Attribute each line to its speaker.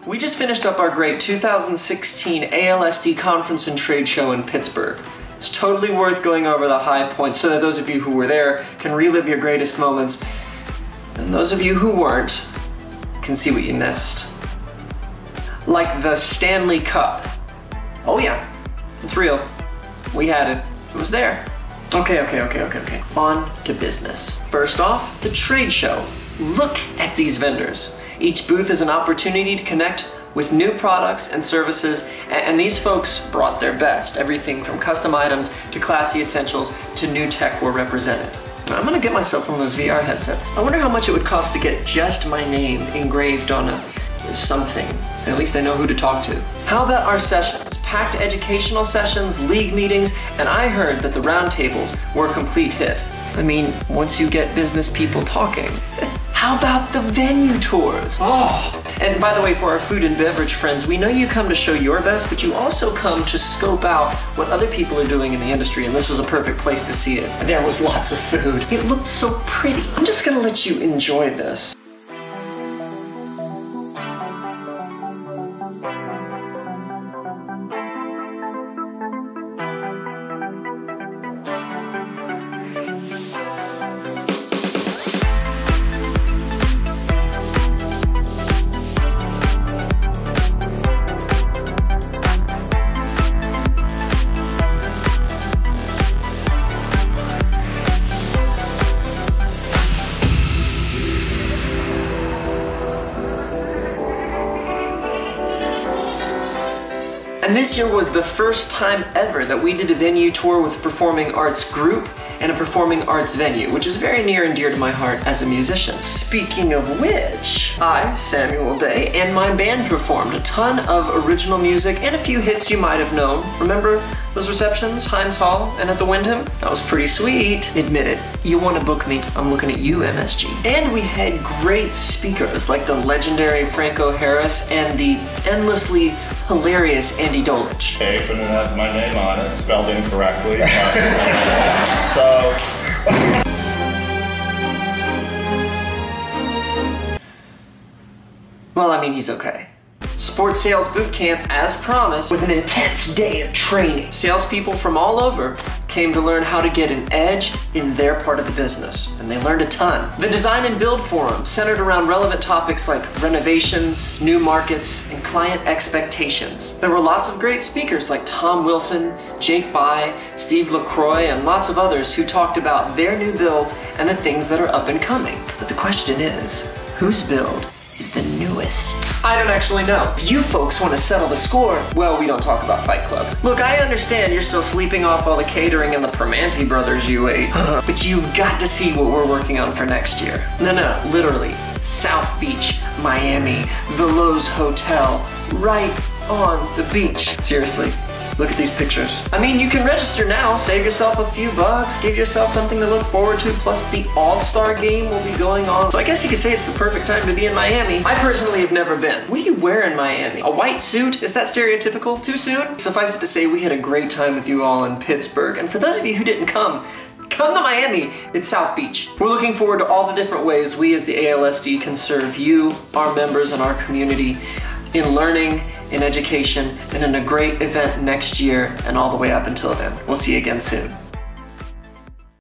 Speaker 1: We just finished up our great 2016 ALSD conference and trade show in Pittsburgh. It's totally worth going over the high points so that those of you who were there can relive your greatest moments, and those of you who weren't can see what you missed. Like the Stanley Cup. Oh yeah, it's real. We had it. It was there. Okay. On to business. First off, the trade show. Look at these vendors. Each booth is an opportunity to connect with new products and services, and these folks brought their best. Everything from custom items to classy essentials to new tech were represented. I'm gonna get myself one of those VR headsets. I wonder how much it would cost to get just my name engraved on something. At least I know who to talk to. How about our sessions? Packed educational sessions, league meetings, and I heard that the roundtables were a complete hit. I mean, once you get business people talking. How about the venue tours? Oh! And by the way, for our food and beverage friends, we know you come to show your best, but you also come to scope out what other people are doing in the industry, and this was a perfect place to see it. There was lots of food. It looked so pretty. I'm just gonna let you enjoy this. And this year was the first time ever that we did a venue tour with a performing arts group and a performing arts venue, which is very near and dear to my heart as a musician. Speaking of which, I, Samuel Day, and my band performed a ton of original music and a few hits you might have known. Remember those receptions, Heinz Hall and at the Wyndham? That was pretty sweet. Admit it, you want to book me, I'm looking at you, MSG. And we had great speakers like the legendary Franco Harris and the endlessly hilarious Andy Dolich.
Speaker 2: Okay, shouldn't have my name on it, spelled incorrectly.
Speaker 1: Well, I mean, he's okay. Sports Sales Boot Camp, as promised, was an intense day of training. Salespeople from all over came to learn how to get an edge in their part of the business, and they learned a ton. The Design and Build Forum centered around relevant topics like renovations, new markets, and client expectations. There were lots of great speakers like Tom Wilson, Jake Bai, Steve LaCroix, and lots of others who talked about their new build and the things that are up and coming. But the question is, whose build is the newest? I don't actually know. If you folks want to settle the score, well, we don't talk about Fight Club. Look, I understand you're still sleeping off all the catering and the Primanti brothers you ate, but you've got to see what we're working on for next year. No, literally. South Beach, Miami, the Lowe's Hotel, right on the beach. Seriously. Look at these pictures. I mean, you can register now, save yourself a few bucks, give yourself something to look forward to, plus the All-Star game will be going on. So I guess you could say it's the perfect time to be in Miami. I personally have never been. What do you wear in Miami? A white suit? Is that stereotypical? Too soon? Suffice it to say, we had a great time with you all in Pittsburgh. And for those of you who didn't come to Miami. It's South Beach. We're looking forward to all the different ways we as the ALSD can serve you, our members, and our community in learning, in education, and in a great event next year and all the way up until then. We'll see you again soon.